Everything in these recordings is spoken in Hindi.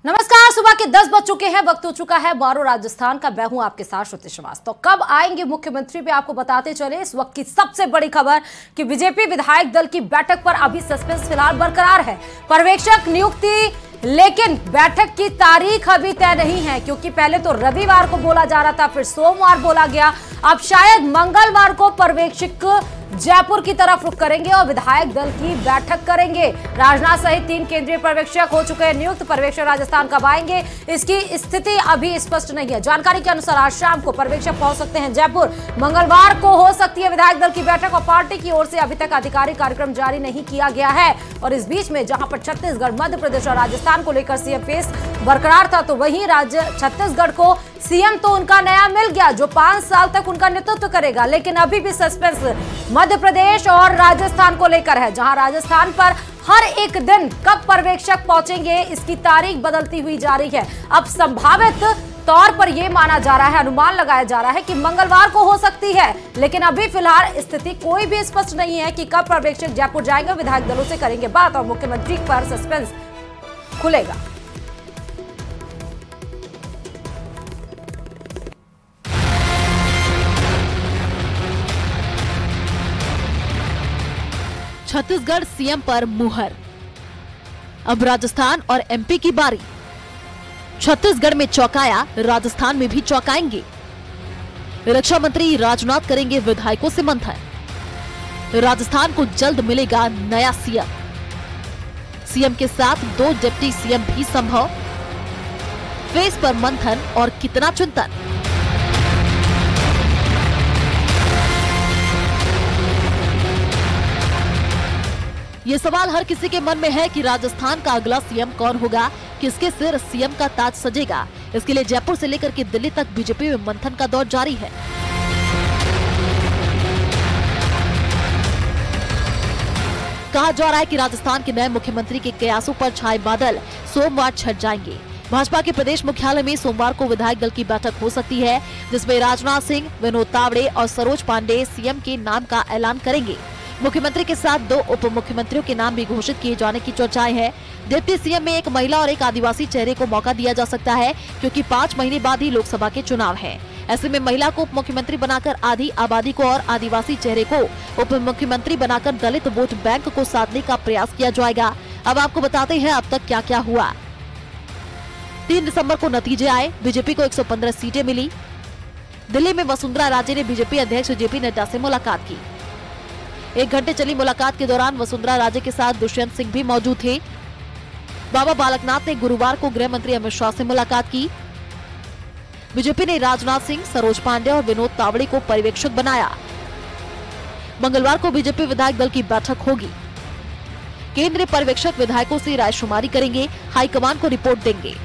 नमस्कार, सुबह के 10 बज चुके हैं। वक्त हो चुका है बारो राजस्थान का। मैं हूं आपके साथ श्रुति श्रीवास्तव। तो कब आएंगे मुख्यमंत्री पे आपको बताते चले। इस वक्त की सबसे बड़ी खबर कि बीजेपी विधायक दल की बैठक पर अभी सस्पेंस फिलहाल बरकरार है। पर्यवेक्षक नियुक्ति, लेकिन बैठक की तारीख अभी तय नहीं है, क्योंकि पहले तो रविवार को बोला जा रहा था, फिर सोमवार बोला गया, अब शायद मंगलवार को पर्यवेक्षक जयपुर की तरफ रुख करेंगे और विधायक दल की बैठक करेंगे। राजनाथ सहित 3 केंद्रीय पर्यवेक्षक हो चुके हैं नियुक्त। पर्यवेक्षक राजस्थान कब आएंगे, इसकी स्थिति अभी स्पष्ट नहीं है। जानकारी के अनुसार आज शाम को पर्यवेक्षक पहुंच सकते हैं जयपुर। मंगलवार को हो सकती है विधायक दल की बैठक और पार्टी की ओर से अभी तक आधिकारिक कार्यक्रम जारी नहीं किया गया है। और इस बीच में जहां पर छत्तीसगढ़, मध्य प्रदेश और राजस्थान को लेकर सीएम फेस बरकरार था, तो वहीं छत्तीसगढ़ को सीएम तो उनका नया मिल गया, जो 5 साल तक उनका नेतृत्व करेगा। लेकिन अभी भी सस्पेंस मध्य प्रदेश और राजस्थान को लेकर है, जहां राजस्थान पर हर एक दिन कब पर्यवेक्षक पहुंचेंगे इसकी तारीख बदलती हुई जा रही है। अब संभावित तौर पर यह माना जा रहा है, अनुमान लगाया जा रहा है कि मंगलवार को हो सकती है, लेकिन अभी फिलहाल स्थिति कोई भी स्पष्ट नहीं है कि कब पर्यवेक्षक जयपुर जाएंगे, विधायक दलों से करेंगे बात और मुख्यमंत्री पर सस्पेंस खुलेगा। छत्तीसगढ़ सीएम पर मुहर, अब राजस्थान और एमपी की बारी। छत्तीसगढ़ में चौंकाया, राजस्थान में भी चौंकाएंगे। रक्षा मंत्री राजनाथ करेंगे विधायकों से मंथन। राजस्थान को जल्द मिलेगा नया सीएम। सीएम के साथ 2 डिप्टी सीएम भी संभव। फेस पर मंथन और कितना चिंतन। ये सवाल हर किसी के मन में है कि राजस्थान का अगला सीएम कौन होगा, किसके सिर सीएम का ताज सजेगा। इसके लिए जयपुर से लेकर के दिल्ली तक बीजेपी में मंथन का दौर जारी है। कहा जा रहा है कि राजस्थान के नए मुख्यमंत्री के कयासों पर छाए बादल सोमवार छट जाएंगे। भाजपा के प्रदेश मुख्यालय में सोमवार को विधायक दल की बैठक हो सकती है, जिसमें राजनाथ सिंह, विनोद तावड़े और सरोज पांडे सीएम के नाम का ऐलान करेंगे। मुख्यमंत्री के साथ 2 उप मुख्यमंत्रियों के नाम भी घोषित किए जाने की चर्चाएं हैं। डिप्टी सीएम में एक महिला और एक आदिवासी चेहरे को मौका दिया जा सकता है, क्योंकि 5 महीने बाद ही लोकसभा के चुनाव हैं। ऐसे में महिला को उप मुख्यमंत्री बनाकर आधी आबादी को और आदिवासी चेहरे को उप मुख्यमंत्री बनाकर दलित वोट बैंक को साधने का प्रयास किया जाएगा। अब आपको बताते हैं अब तक क्या क्या हुआ। 3 दिसंबर को नतीजे आए। बीजेपी को 115 सीटें मिली। दिल्ली में वसुंधरा राजे ने बीजेपी अध्यक्ष जेपी नड्डा से मुलाकात की। 1 घंटे चली मुलाकात के दौरान वसुंधरा राजे के साथ दुष्यंत सिंह भी मौजूद थे। बाबा बालकनाथ ने गुरुवार को गृह मंत्री अमित शाह से मुलाकात की। बीजेपी ने राजनाथ सिंह, सरोज पांडे और विनोद तावड़े को पर्यवेक्षक बनाया। मंगलवार को बीजेपी विधायक दल की बैठक होगी। केंद्रीय पर्यवेक्षक विधायकों से रायशुमारी करेंगे, हाईकमान को रिपोर्ट देंगे।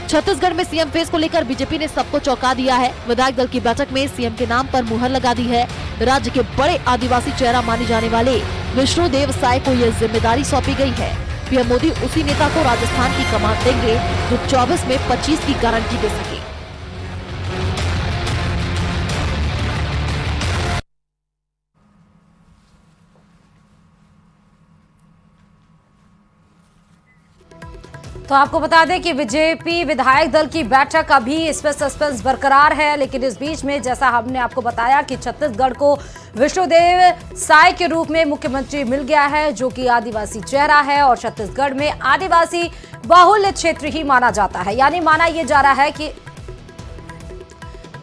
छत्तीसगढ़ में सीएम फेस को लेकर बीजेपी ने सबको चौंका दिया है। विधायक दल की बैठक में सीएम के नाम पर मुहर लगा दी है। राज्य के बड़े आदिवासी चेहरा माने जाने वाले विष्णुदेव साय को यह जिम्मेदारी सौंपी गई है। पीएम मोदी उसी नेता को राजस्थान की कमान देंगे जो 24 में 25 की गारंटी दे सके। तो आपको बता दें कि बीजेपी विधायक दल की बैठक अभी इस पर सस्पेंस बरकरार है, लेकिन इस बीच में जैसा हमने आपको बताया कि छत्तीसगढ़ को विष्णुदेव साय के रूप में मुख्यमंत्री मिल गया है, जो कि आदिवासी चेहरा है और छत्तीसगढ़ में आदिवासी बाहुल्य क्षेत्र ही माना जाता है। यानी माना यह जा रहा है कि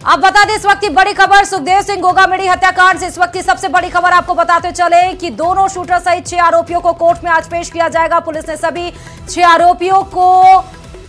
अब बता दें इस वक्त की बड़ी खबर सुखदेव सिंह गोगामेडी हत्याकांड से। इस वक्त की सबसे बड़ी खबर आपको बताते चले कि दोनों शूटर सहित 6 आरोपियों को कोर्ट में आज पेश किया जाएगा। पुलिस ने सभी 6 आरोपियों को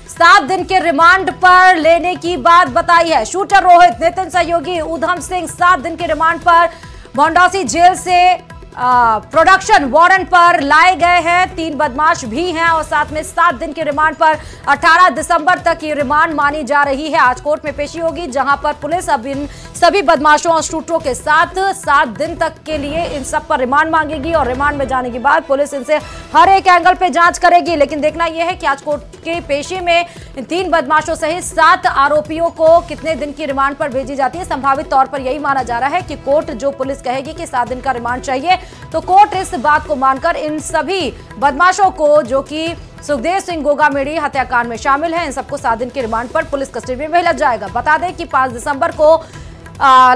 7 दिन के रिमांड पर लेने की बात बताई है। शूटर रोहित, नितिन सहयोगी, उधम सिंह 7 दिन के रिमांड पर भौंडासी जेल से प्रोडक्शन वारंट पर लाए गए हैं। 3 बदमाश भी हैं और साथ में 7 दिन के रिमांड पर 18 दिसंबर तक ये रिमांड मानी जा रही है। आज कोर्ट में पेशी होगी, जहां पर पुलिस अब इन सभी बदमाशों और शूटरों के साथ 7 दिन तक के लिए इन सब पर रिमांड मांगेगी और रिमांड में जाने के बाद पुलिस इनसे हर एक एंगल पे जांच करेगी। लेकिन देखना यह है कि आज कोर्ट के पेशी में इन 3 बदमाशों सहित 7 आरोपियों को कितने दिन की रिमांड पर भेजी जाती है। संभावित तौर पर यही माना जा रहा है कि कोर्ट जो पुलिस कहेगी कि 7 दिन का रिमांड चाहिए, तो कोर्ट इस बात को मानकर इन सभी बदमाशों को, जो कि सुखदेव सिंह गोगामेड़ी हत्याकांड में शामिल है, इन सबको 7 दिन के रिमांड पर पुलिस कस्टडी में भेजा जाएगा। बता दें कि 5 दिसंबर को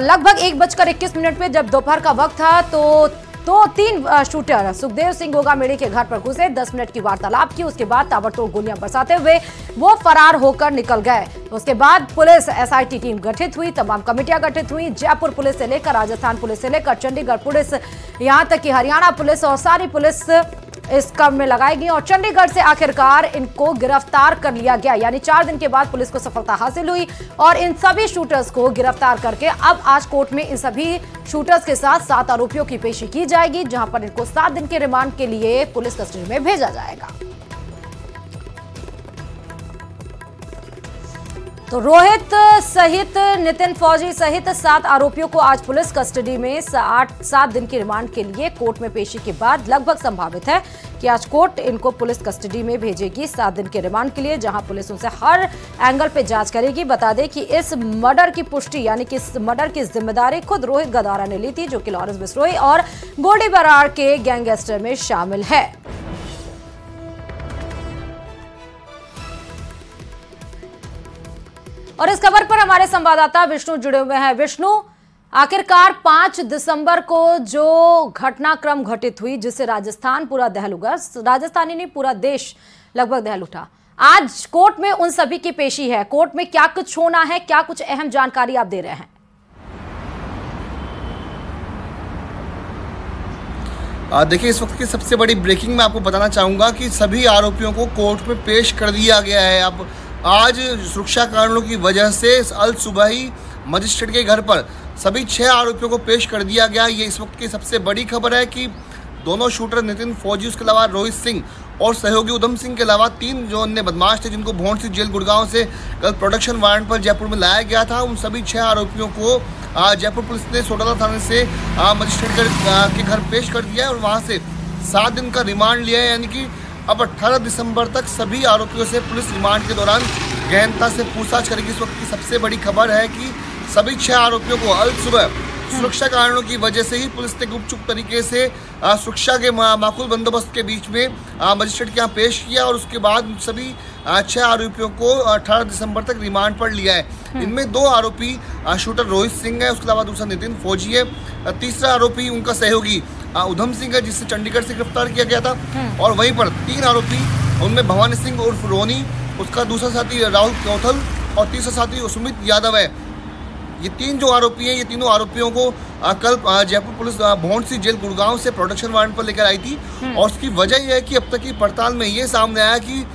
लगभग 1:21 पे जब दोपहर का वक्त था तो 3 शूटर सुखदेव सिंह गोगामेड़ी के घर पर घुसे, 10 मिनट की वार्तालाप की, उसके बाद ताबड़तोड़ गोलियां बरसाते हुए वो फरार होकर निकल गए। उसके बाद पुलिस SIT टीम गठित हुई, तमाम कमेटियां गठित हुई, जयपुर पुलिस से लेकर राजस्थान पुलिस से लेकर चंडीगढ़ पुलिस, यहां तक कि हरियाणा पुलिस और सारी पुलिस इस काम में लगाई गई और चंडीगढ़ से आखिरकार इनको गिरफ्तार कर लिया गया। यानी 4 दिन के बाद पुलिस को सफलता हासिल हुई और इन सभी शूटर्स को गिरफ्तार करके अब आज कोर्ट में इन सभी शूटर्स के साथ 7 आरोपियों की पेशी की जाएगी, जहां पर इनको 7 दिन के रिमांड के लिए पुलिस कस्टडी में भेजा जाएगा। तो रोहित सहित नितिन फौजी सहित 7 आरोपियों को आज पुलिस कस्टडी में 7 दिन की रिमांड के लिए कोर्ट में पेशी के बाद लगभग संभावित है कि आज कोर्ट इनको पुलिस कस्टडी में भेजेगी 7 दिन के रिमांड के लिए, जहां पुलिस उनसे हर एंगल पे जांच करेगी। बता दें कि इस मर्डर की पुष्टि यानी कि इस मर्डर की जिम्मेदारी खुद रोहित गदारा ने ली थी, जो कि लॉरेंस बिश्नोई और गोल्डी बराड़ के गैंगस्टर में शामिल है। और इस खबर पर हमारे संवाददाता विष्णु जुड़े हुए हैं। विष्णु, आखिरकार 5 दिसंबर को जो घटनाक्रम घटित हुई, जिससे राजस्थान पूरा दहलुगा, राजस्थानी नहीं पूरा देश लगभग दहल उठा, आज कोर्ट में उन सभी की पेशी है। कोर्ट में क्या कुछ होना है, क्या कुछ अहम जानकारी आप दे रहे हैं? देखिए, इस वक्त की सबसे बड़ी ब्रेकिंग मैं आपको बताना चाहूँगा कि सभी आरोपियों को कोर्ट में पेश कर दिया गया है। अब आज सुरक्षा कारणों की वजह से अल सुबह ही मजिस्ट्रेट के घर पर सभी 6 आरोपियों को पेश कर दिया गया। ये इस वक्त की सबसे बड़ी खबर है कि दोनों शूटर नितिन फौजी, उसके अलावा रोहित सिंह और सहयोगी उधम सिंह के अलावा 3 जो अन्य बदमाश थे, जिनको भोंडसी जेल गुड़गांव से कल प्रोडक्शन वारंट पर जयपुर में लाया गया था, उन सभी 6 आरोपियों को जयपुर पुलिस ने सोडाला थाने से मजिस्ट्रेट के घर पेश कर दिया है और वहाँ से 7 दिन का रिमांड लिया है। यानी कि अब 18 दिसंबर तक सभी आरोपियों से पुलिस रिमांड के दौरान गहनता से पूछताछ करेगी। इस वक्त की सबसे बड़ी खबर है कि सभी 6 आरोपियों को अल सुबह सुरक्षा कारणों की वजह से ही पुलिस ने गुपचुप तरीके से सुरक्षा के माकूल बंदोबस्त के बीच में मजिस्ट्रेट के यहाँ पेश किया और उसके बाद सभी 6 आरोपियों को 18 दिसंबर तक रिमांड पर लिया है। इनमें 2 आरोपी शूटर रोहित सिंह है, उसके अलावा दूसरा नितिन फौजी है, तीसरा आरोपी उनका सहयोगी उधम सिंह है, जिससे चंडीगढ़ से गिरफ्तार किया गया था, और वहीं पर 3 आरोपी, उनमें भवानी सिंह उर्फ रोनी, उसका दूसरा साथी राहुल कोथल और तीसरा साथी सुमित यादव है। ये 3 जो आरोपी हैं, ये तीनों आरोपियों को कल जयपुर पुलिस भोंडसी जेल गुड़गांव से प्रोडक्शन वारंट पर लेकर आई थी और उसकी वजह यह है कि अब तक की पड़ताल में ये सामने आया कि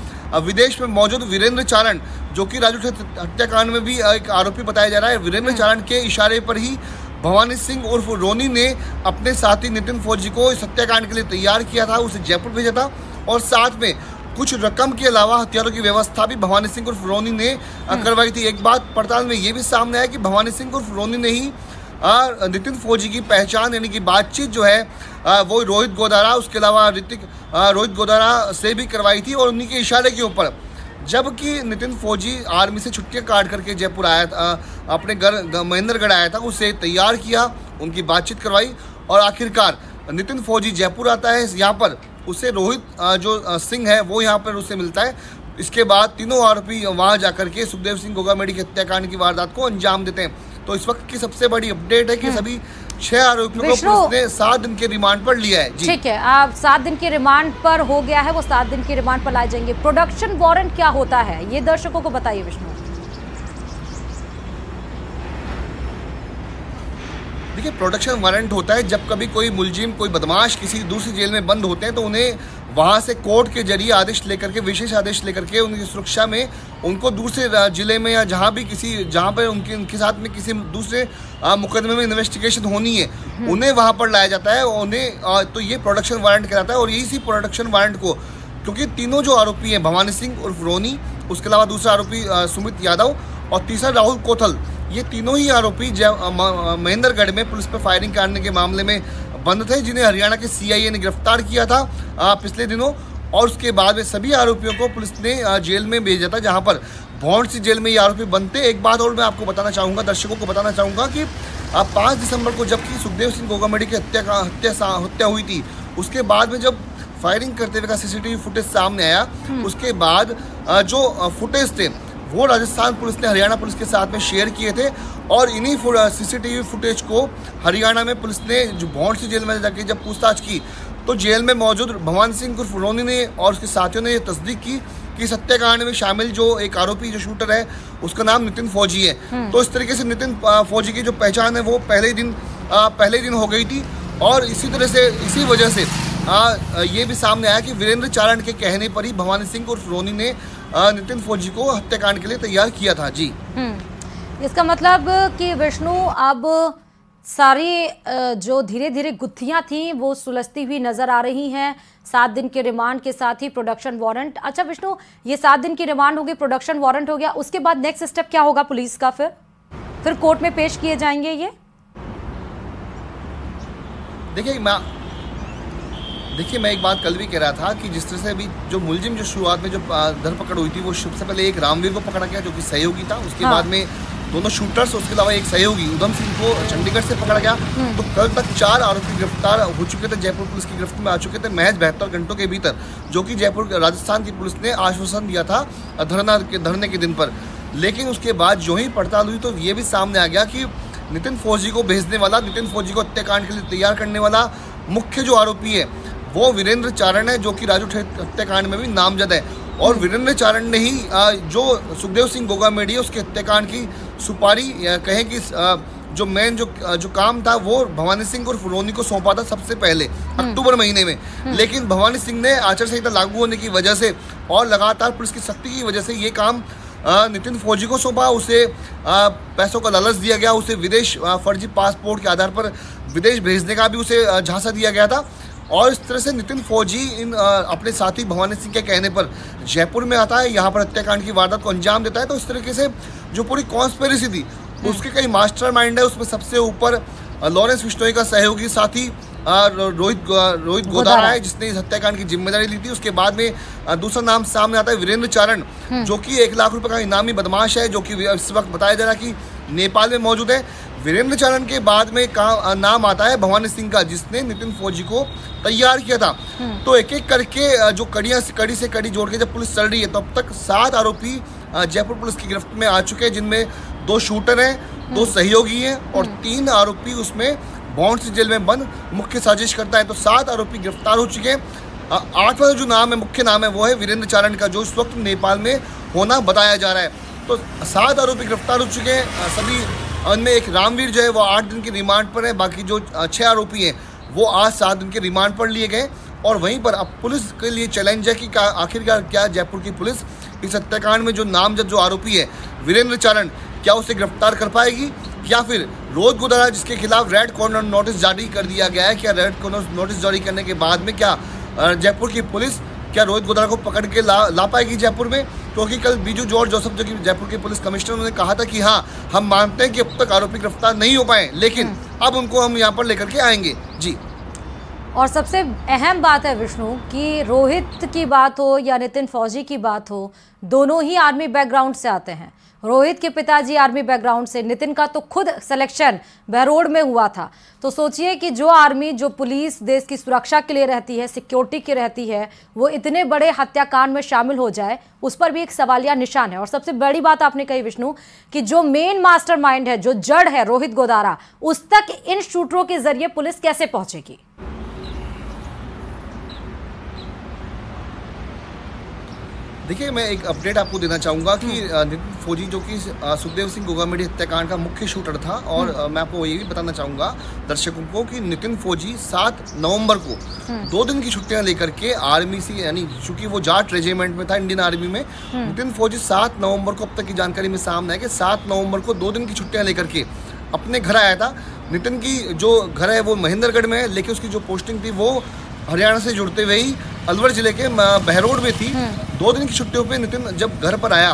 विदेश में मौजूद वीरेंद्र चारण, जो कि राजू हत्याकांड में भी एक आरोपी बताया जा रहा है, वीरेंद्र चारण के इशारे पर ही भवानी सिंह उर्फ रोनी ने अपने साथी नितिन फौजी को इस हत्याकांड के लिए तैयार किया था, उसे जयपुर भेजा था और साथ में कुछ रकम के अलावा हथियारों की व्यवस्था भी भवानी सिंह उर्फ रोनी ने करवाई थी। एक बात पड़ताल में ये भी सामने आया कि भवानी सिंह उर्फ रोनी ने ही नितिन फौजी की पहचान यानी कि बातचीत जो है वो रोहित गोदारा, उसके अलावा रोहित गोदारा से भी करवाई थी और उन्हीं के इशारे के ऊपर, जबकि नितिन फौजी आर्मी से छुट्टियां काट करके जयपुर आया था, अपने घर महेंद्रगढ़ आया था, उसे तैयार किया, उनकी बातचीत करवाई और आखिरकार नितिन फौजी जयपुर आता है। यहाँ पर उसे रोहित जो सिंह है वो यहाँ पर उससे मिलता है। इसके बाद तीनों आरोपी वहाँ जाकर के सुखदेव सिंह गोगामेड़ी के हत्याकांड की वारदात को अंजाम देते हैं। तो इस वक्त की सबसे बड़ी अपडेट है कि सभी 6 आरोपियों को पुलिस ने 7 दिन के रिमांड पर लिया है। ठीक है, आप 7 दिन के रिमांड पर हो गया है, वो 7 दिन के रिमांड पर लाए जाएंगे। प्रोडक्शन वारंट क्या होता है, ये दर्शकों को बताइए विष्णु। देखिए, प्रोडक्शन वारंट होता है जब कभी कोई मुलजिम, कोई बदमाश किसी दूसरी जेल में बंद होते हैं तो उन्हें वहां से कोर्ट के जरिए आदेश लेकर के, विशेष आदेश लेकर के उनकी सुरक्षा में उनको दूसरे जिले में या जहां पर उनके साथ में किसी दूसरे मुकदमे में इन्वेस्टिगेशन होनी है, उन्हें वहां पर लाया जाता है। उन्हें तो ये प्रोडक्शन वारंट कहलाता है और इसी प्रोडक्शन वारंट को, क्योंकि तीनों जो आरोपी हैं भवानी सिंह उर्फ रोनी, उसके अलावा दूसरा आरोपी सुमित यादव और तीसरा राहुल कोथल, ये तीनों ही आरोपी महेंद्रगढ़ में पुलिस पर फायरिंग करने के मामले में बंद थे, जिन्हें हरियाणा के CIA ने गिरफ्तार किया था पिछले दिनों। और उसके बाद वे सभी आरोपियों को पुलिस ने जेल में भेजा था, जहां पर भोंडसी जेल में ये आरोपी बंद थे। एक बात और मैं आपको बताना चाहूँगा, दर्शकों को बताना चाहूँगा कि 5 दिसंबर को जबकि सुखदेव सिंह गोगामेडी की हत्या हुई थी, उसके बाद में जब फायरिंग करते हुए का सीसीटीवी फुटेज सामने आया, उसके बाद जो फुटेज थे वो राजस्थान पुलिस ने हरियाणा पुलिस के साथ में शेयर किए थे और इन्हीं सीसीटीवी फुटेज को हरियाणा में पुलिस ने जो भौंडसी जेल में जाके जब पूछताछ की तो जेल में मौजूद भवानी सिंह उर्फ रोनी ने और उसके साथियों ने ये तस्दीक की कि इस हत्याकांड में शामिल जो एक आरोपी जो शूटर है उसका नाम नितिन फौजी है। तो इस तरीके से नितिन फौजी की जो पहचान है वो पहले ही दिन हो गई थी और इसी तरह से इसी वजह से ये भी सामने आया कि वीरेंद्र चारण के कहने पर ही भवानी सिंह उर्फ रोनी ने नितिन फौजी को हत्याकांड के लिए तैयार किया था। जी, इसका मतलब कि विष्णु अब सारी जो धीरे धीरे गुत्थियां थी वो सुलझती हुई नजर आ रही हैं। 7 दिन के रिमांड के साथ ही प्रोडक्शन वारंट। अच्छा विष्णु, ये 7 दिन की रिमांड होगी, प्रोडक्शन वारंट हो गया, उसके बाद नेक्स्ट स्टेप क्या होगा पुलिस का? फिर कोर्ट में पेश किए जाएंगे ये? देखिए मैं एक बात कल भी कह रहा था कि जिस तरह से अभी जो मुलजिम जो शुरुआत में जो धरपकड़ हुई थी वो सबसे पहले एक रामवीर को पकड़ा गया जो कि सहयोगी था, उसके बाद में दोनों शूटर्स, उसके अलावा एक सहयोगी उधम सिंह को चंडीगढ़ से पकड़ा गया। तो कल तक 4 आरोपी गिरफ्तार हो चुके थे, जयपुर पुलिस की गिरफ्त में आ चुके थे महज 72 घंटों के भीतर, जो कि जयपुर राजस्थान की पुलिस ने आश्वासन दिया था धरने के दिन पर। लेकिन उसके बाद जो ही पड़ताल हुई तो ये भी सामने आ गया कि नितिन फौजी को भेजने वाला, नितिन फौजी को हत्याकांड के लिए तैयार करने वाला मुख्य जो आरोपी है वो वीरेंद्र चारण है, जो कि राजू हत्याकांड में भी नामजद है। और वीरेंद्र चारण ने ही जो सुखदेव सिंह गोगामेडी है उसके हत्याकांड की सुपारी कहें कि जो मेन जो काम था वो भवानी सिंह और रोनी को सौंपा था सबसे पहले अक्टूबर महीने में। लेकिन भवानी सिंह ने आचार संहिता लागू होने की वजह से और लगातार पुलिस की सख्ती की वजह से ये काम नितिन फौजी को सौंपा। उसे पैसों का लालच दिया गया, उसे विदेश फर्जी पासपोर्ट के आधार पर विदेश भेजने का भी उसे झांसा दिया गया था। और इस तरह से नितिन फौजी अपने साथी भवानी सिंह के कहने पर जयपुर में आता है, यहाँ पर हत्याकांड की वारदात को अंजाम देता है। तो इस तरीके से जो पूरी कॉन्स्पिरेसी थी उसके कई मास्टरमाइंड है, उसमें सबसे ऊपर लॉरेंस बिश्नोई का सहयोगी साथी रोहित गोदारा है जिसने इस हत्याकांड की जिम्मेदारी ली थी। उसके बाद में दूसरा नाम सामने आता है वीरेंद्र चारण, जो कि 1 लाख रुपए का इनामी बदमाश है, जो कि इस वक्त बताया जा रहा है कि नेपाल में मौजूद है। वीरेंद्र चारण के बाद में नाम आता है भवानी सिंह का, जिसने नितिन फौजी को तैयार किया था। तो एक एक करके जो कड़ी से कड़ी जोड़ के जब पुलिस चल रही है तब तक 7 आरोपी जयपुर पुलिस की गिरफ्त में आ चुके हैं, जिनमें 2 शूटर हैं, 2 सहयोगी हैं और 3 आरोपी उसमें भौंडसी जेल में बंद मुख्य साजिश करता है। तो 7 आरोपी गिरफ्तार हो चुके हैं। 8वां जो नाम है, मुख्य नाम है, वो है वीरेंद्र चारण का, जो इस वक्त नेपाल में होना बताया जा रहा है। तो 7 आरोपी गिरफ्तार हो चुके हैं सभी। उनमें एक रामवीर जो है वो 8 दिन की रिमांड पर है, बाकी जो 6 आरोपी हैं वो आज 7 दिन के रिमांड पर लिए गए। और वहीं पर अब पुलिस के लिए चैलेंज है कि आखिरकार क्या जयपुर की पुलिस इस हत्याकांड में जो नामजद जो आरोपी है वीरेंद्र चारण, क्या उसे गिरफ्तार कर पाएगी, या फिर रोहित गोदारा जिसके खिलाफ रेड कॉर्नर नोटिस जारी कर दिया गया है, क्या रेड कॉर्नर नोटिस जारी करने के बाद में क्या जयपुर की पुलिस क्या रोहित गोदारा को पकड़ के ला पाएगी जयपुर में? क्योंकि कल बीजू जॉर्ज जोसेफ जो कि जयपुर के पुलिस कमिश्नर, उन्होंने कहा था कि हाँ, हम मानते हैं कि अब तक आरोपी गिरफ्तार नहीं हो पाए, लेकिन अब उनको हम यहाँ पर लेकर के आएंगे। जी, और सबसे अहम बात है विष्णु कि रोहित की बात हो या नितिन फौजी की बात हो, दोनों ही आर्मी बैकग्राउंड से आते हैं। रोहित के पिताजी आर्मी बैकग्राउंड से, नितिन का तो खुद सिलेक्शन बहरोड में हुआ था। तो सोचिए कि जो आर्मी, जो पुलिस देश की सुरक्षा के लिए रहती है, सिक्योरिटी की रहती है, वो इतने बड़े हत्याकांड में शामिल हो जाए, उस पर भी एक सवालिया निशान है। और सबसे बड़ी बात आपने कही विष्णु कि जो मेन मास्टरमाइंड है, जो जड़ है रोहित गोदारा, उस तक इन शूटरों के जरिए पुलिस कैसे पहुंचेगी? देखिए, मैं एक अपडेट आपको देना चाहूँगा कि नितिन फौजी जो कि सुखदेव सिंह गोगामेडी हत्याकांड का मुख्य शूटर था, और मैं आपको ये भी बताना चाहूँगा दर्शकों को कि नितिन फौजी 7 नवंबर को 2 दिन की छुट्टियां लेकर के आर्मी से, यानी चूंकि वो जाट रेजिमेंट में था इंडियन आर्मी में, नितिन फौजी 7 नवंबर को, अब तक की जानकारी में सामने है कि 7 नवंबर को 2 दिन की छुट्टियाँ लेकर के अपने घर आया था। नितिन की जो घर है वो महेंद्रगढ़ में है, लेकिन उसकी जो पोस्टिंग थी वो हरियाणा से जुड़ते हुए ही अलवर जिले के बहरोड में थी। 2 दिन की छुट्टियों पे नितिन जब घर पर आया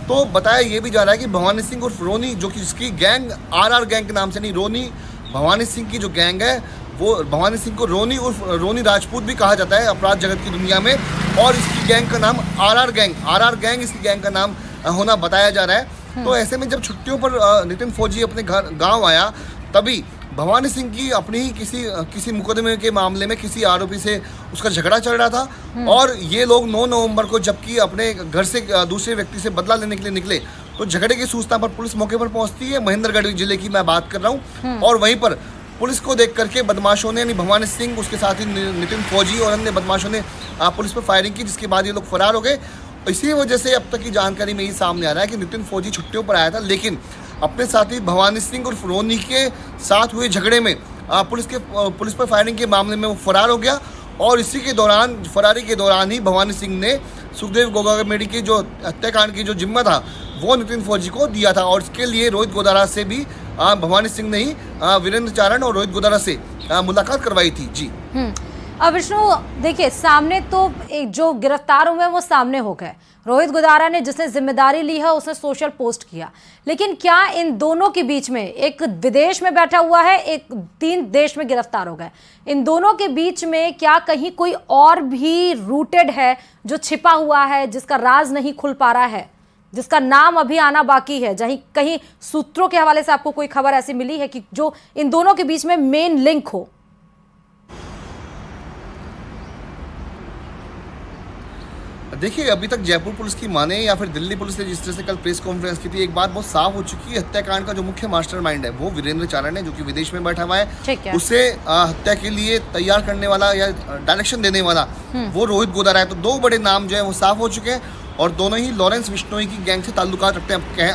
तो बताया ये भी जा रहा है कि भवानी सिंह और रोनी, जो कि जिसकी गैंग RR गैंग के नाम से नहीं, रोनी भवानी सिंह की जो गैंग है वो भवानी सिंह को रोनी उर्फ रोनी राजपूत भी कहा जाता है अपराध जगत की दुनिया में, और इसकी गैंग का नाम RR गैंग इसकी गैंग का नाम होना बताया जा रहा है। तो ऐसे में जब छुट्टियों पर नितिन फौजी अपने घर गाँव आया तभी भवानी सिंह की अपनी ही किसी मुकदमे के मामले में किसी आरोपी से उसका झगड़ा चल रहा था और ये लोग 9 नवंबर को जबकि अपने घर से दूसरे व्यक्ति से बदला लेने के लिए निकले तो झगड़े की सूचना पर पुलिस मौके पर पहुंचती है। महेंद्रगढ़ जिले की मैं बात कर रहा हूँ और वहीं पर पुलिस को देख करके बदमाशों ने यानी भवानी सिंह, उसके साथ ही नितिन फौजी और अन्य बदमाशों ने पुलिस पर फायरिंग की, जिसके बाद ये लोग फरार हो गए। इसी वजह से अब तक की जानकारी में ये सामने आ रहा है कि नितिन फौजी छुट्टियों पर आया था, लेकिन अपने साथी भवानी सिंह और रोनी के साथ हुए झगड़े में पुलिस पर फायरिंग के मामले में वो फरार हो गया और इसी के दौरान फरारी के दौरान ही भवानी सिंह ने सुखदेव गोगामेडी की जो हत्याकांड की जो जिम्मा था वो नितिन फौजी को दिया था और इसके लिए रोहित गोदारा से भी भवानी सिंह ने ही वीरेंद्र चारण और रोहित गोदारा से मुलाकात करवाई थी। जी अब विष्णु देखिए, सामने तो एक जो गिरफ्तार हुए वो सामने हो गए। रोहित गोदारा ने जिसने जिम्मेदारी ली है उसने सोशल पोस्ट किया, लेकिन क्या इन दोनों के बीच में, एक विदेश में बैठा हुआ है, एक 3 देश में गिरफ्तार हो गए, इन दोनों के बीच में क्या कहीं कोई और भी रूटेड है जो छिपा हुआ है, जिसका राज नहीं खुल पा रहा है, जिसका नाम अभी आना बाकी है? जहीं कहीं सूत्रों के हवाले से आपको कोई खबर ऐसी मिली है कि जो इन दोनों के बीच में मेन लिंक हो? देखिए, अभी तक जयपुर पुलिस की माने या फिर दिल्ली पुलिस ने जिस तरह से कल प्रेस कॉन्फ्रेंस की थी, एक बात बहुत साफ हो चुकी है, हत्याकांड का जो मुख्य मास्टरमाइंड है वो वीरेंद्र चारण है, जो कि विदेश में बैठा हुआ है। उसे हत्या के लिए तैयार करने वाला या डायरेक्शन देने वाला वो रोहित गोदारा है। तो 2 बड़े नाम जो है वो साफ हो चुके हैं और दोनों ही लॉरेंस बिश्नोई की गैंग से ताल्लुकात रखते हैं।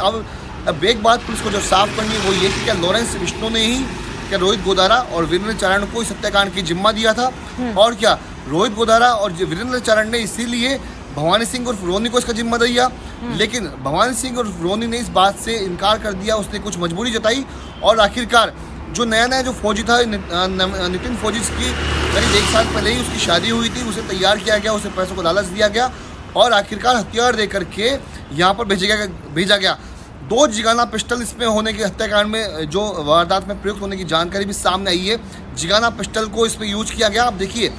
अब एक बात पुलिस को जो साफ करनी है वो ये कि क्या लॉरेंस बिश्नोई ने ही क्या रोहित गोदारा और वीरेंद्र चारण को इस हत्याकांड की जिम्मा दिया था, और क्या रोहित गोदारा और वीरेंद्र चारण ने इसीलिए भवानी सिंह और रोनी को इसका जिम्मा दिया, लेकिन भवानी सिंह और रोनी ने इस बात से इनकार कर दिया, उसने कुछ मजबूरी जताई और आखिरकार जो नया जो फौजी था नितिन फौजी की करीब 1 साल पहले ही उसकी शादी हुई थी, उसे तैयार किया गया, उसे पैसों को लालच दिया गया और आखिरकार हथियार दे करके यहाँ पर भेजा गया। 2 जिगाना पिस्टल इसमें होने के हत्याकांड में जो वारदात में प्रयुक्त होने की जानकारी भी सामने आई है। जिगाना पिस्टल को इसमें यूज किया गया। आप देखिए,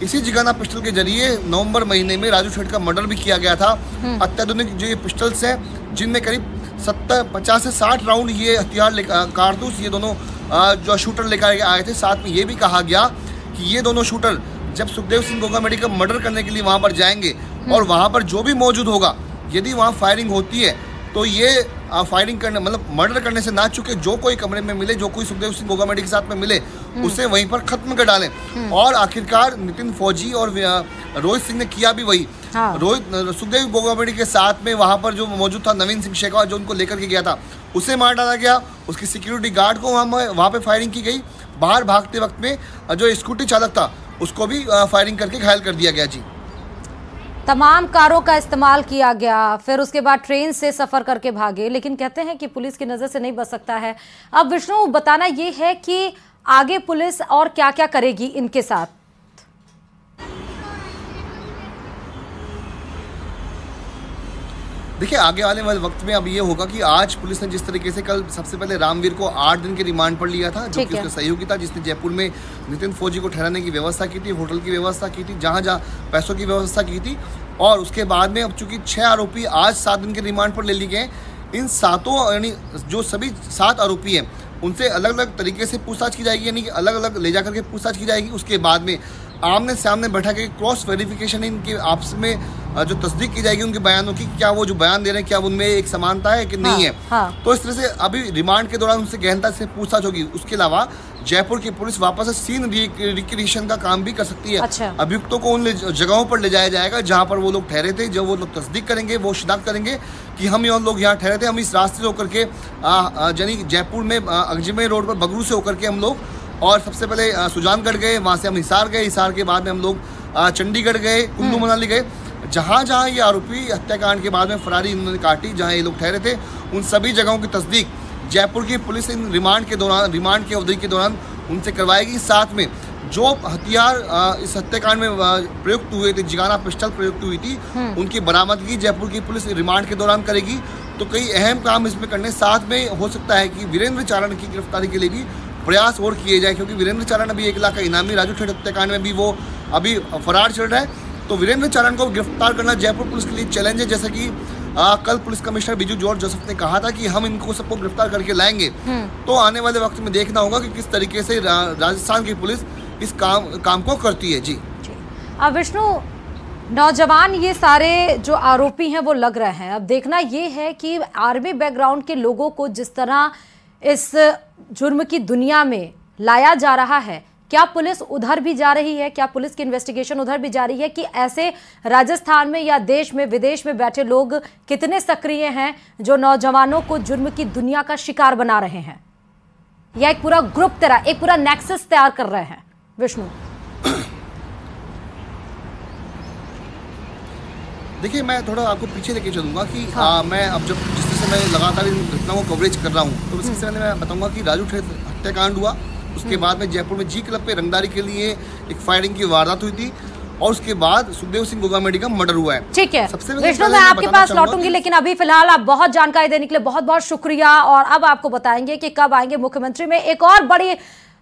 इसी जिगाना पिस्टल के जरिए नवंबर महीने में राजू शेठ का मर्डर भी किया गया था। अत्याधुनिक जो ये पिस्टल्स हैं जिनमें करीब 50 से 60 राउंड ये हथियार कारतूस ये दोनों जो शूटर लेकर आए थे। साथ में ये भी कहा गया कि ये दोनों शूटर जब सुखदेव सिंह गोगामेडी का मर्डर करने के लिए वहाँ पर जाएंगे और वहाँ पर जो भी मौजूद होगा, यदि वहाँ फायरिंग होती है तो ये फायरिंग करने मतलब मर्डर करने से ना चुके, जो कोई कमरे में मिले, जो कोई सुखदेव सिंह गोगामेडी के साथ में मिले उसे वहीं पर खत्म कर डालें। और आखिरकार नितिन फौजी और रोहित सिंह ने किया भी वही। रोहित सुखदेव गोगामेडी के साथ में वहाँ पर जो मौजूद था नवीन सिंह शेखावत, जो उनको लेकर के गया था, उसे मार डाला गया। उसकी सिक्योरिटी गार्ड को वहाँ पे फायरिंग की गई। बाहर भागते वक्त में जो स्कूटी चालक था उसको भी फायरिंग करके घायल कर दिया गया। जी, तमाम कारों का इस्तेमाल किया गया, फिर उसके बाद ट्रेन से सफर करके भागे, लेकिन कहते हैं कि पुलिस की नज़र से नहीं बच सकता है। अब विष्णु, बताना ये है कि आगे पुलिस और क्या क्या करेगी इनके साथ? देखिए, आगे आने वाले वक्त में अब ये होगा कि आज पुलिस ने जिस तरीके से कल सबसे पहले रामवीर को 8 दिन के रिमांड पर लिया था, जो कि उसका सहयोगी था, जिसने जयपुर में नितिन फौजी को ठहराने की व्यवस्था की थी, होटल की व्यवस्था की थी, जहाँ पैसों की व्यवस्था की थी। और उसके बाद में अब चूंकि 6 आरोपी आज 7 दिन के रिमांड पर ले लिए गए। इन 7 यानी जो सभी 7 आरोपी हैं उनसे अलग अलग तरीके से पूछताछ की जाएगी, यानी कि अलग अलग ले जा करके पूछताछ की जाएगी। उसके बाद में आमने सामने बैठा के क्रॉस वेरिफिकेशन इनके आपस में जो तस्दीक की जाएगी उनके बयानों की, क्या वो जो बयान दे रहे हैं क्या उनमें एक समानता है कि नहीं है। तो इस तरह से अभी रिमांड के दौरान उनसे गहनता से पूछताछ होगी। उसके अलावा जयपुर की पुलिस वापस से सीन रिक्रिएशन का काम भी कर सकती है। अच्छा। अभियुक्तों को उन जगहों पर ले जाया जाएगा जहाँ पर वो लोग ठहरे थे। जब वो लोग तस्दीक करेंगे, वो शिनाख्त करेंगे कि हम ये लोग यहाँ ठहरे थे, हम इस रास्ते से होकर के यानी जयपुर में अजमेर रोड पर बगरू से होकर के हम लोग, और सबसे पहले सुजानगढ़ गए, वहाँ से हम हिसार गए, हिसार के बाद में हम लोग चंडीगढ़ गए, कुल्लू मनाली गए। जहाँ जहाँ ये आरोपी हत्याकांड के बाद में फरारी इन्होंने काटी, जहाँ ये लोग ठहरे थे, उन सभी जगहों की तस्दीक जयपुर की पुलिस इन रिमांड की अवधि के दौरान उनसे करवाएगी। साथ में जो हथियार इस हत्याकांड में प्रयुक्त हुए थे, जिगाना पिस्टल प्रयुक्त हुई थी, उनकी बरामदगी जयपुर की पुलिस रिमांड के दौरान करेगी। तो कई अहम काम इसमें करने, साथ में हो सकता है कि वीरेंद्र चारण की गिरफ्तारी के लिए भी प्रयास और किए जाए, क्योंकि वीरेंद्र चारण अभी 1 लाख का इनामी राजू शेठ हत्याकांड में भी वो अभी फरार चल रहा है। तो वीरेंद्र चारण को गिरफ्तार करना जयपुर पुलिस के लिए चैलेंज है। जैसा कि कल police commissioner Biju George Joseph ने कहा था कि हम इनको सबको गिरफ्तार करके लाएंगे। तो आने वाले वक्त में देखना होगा कि किस तरीके से राजस्थान की पुलिस इस काम को करती है। जी अब विष्णु, नौजवान ये सारे जो आरोपी हैं वो लग रहे हैं, अब देखना ये है कि आर्मी बैकग्राउंड के लोगों को जिस तरह इस जुर्म की दुनिया में लाया जा रहा है, क्या पुलिस उधर भी जा रही है? क्या पुलिस की इन्वेस्टिगेशन उधर भी जा रही है कि ऐसे राजस्थान में या देश में विदेश में बैठे लोग कितने सक्रिय हैं जो नौजवानों को जुर्म की दुनिया का शिकार बना रहे हैं, या एक पूरा ग्रुप तरह एक पूरा नेक्सस तैयार कर रहे हैं? विष्णु, देखिए, मैं थोड़ा आपको पीछे लेके चलूंगा कि मैं अब जब जिस तरह से मैं लगातार इन घटनाओं को कवरेज कर रहा हूँ, तो सबसे पहले मैं बताऊंगा कि राजू हत्याकांड हुआ, उसके बाद में जयपुर में जी क्लब पे रंगदारी के लिए एक फायरिंग की वारदात हुई थी, और उसके बाद सुखदेव सिंह गोगामेडी का मर्डर हुआ है। ठीक है विष्णु, मैं आपके पास लौटूंगी, लेकिन अभी फिलहाल आप बहुत जानकारी देने के लिए बहुत बहुत शुक्रिया। और अब आपको बताएंगे कि कब आएंगे मुख्यमंत्री में एक और बड़ी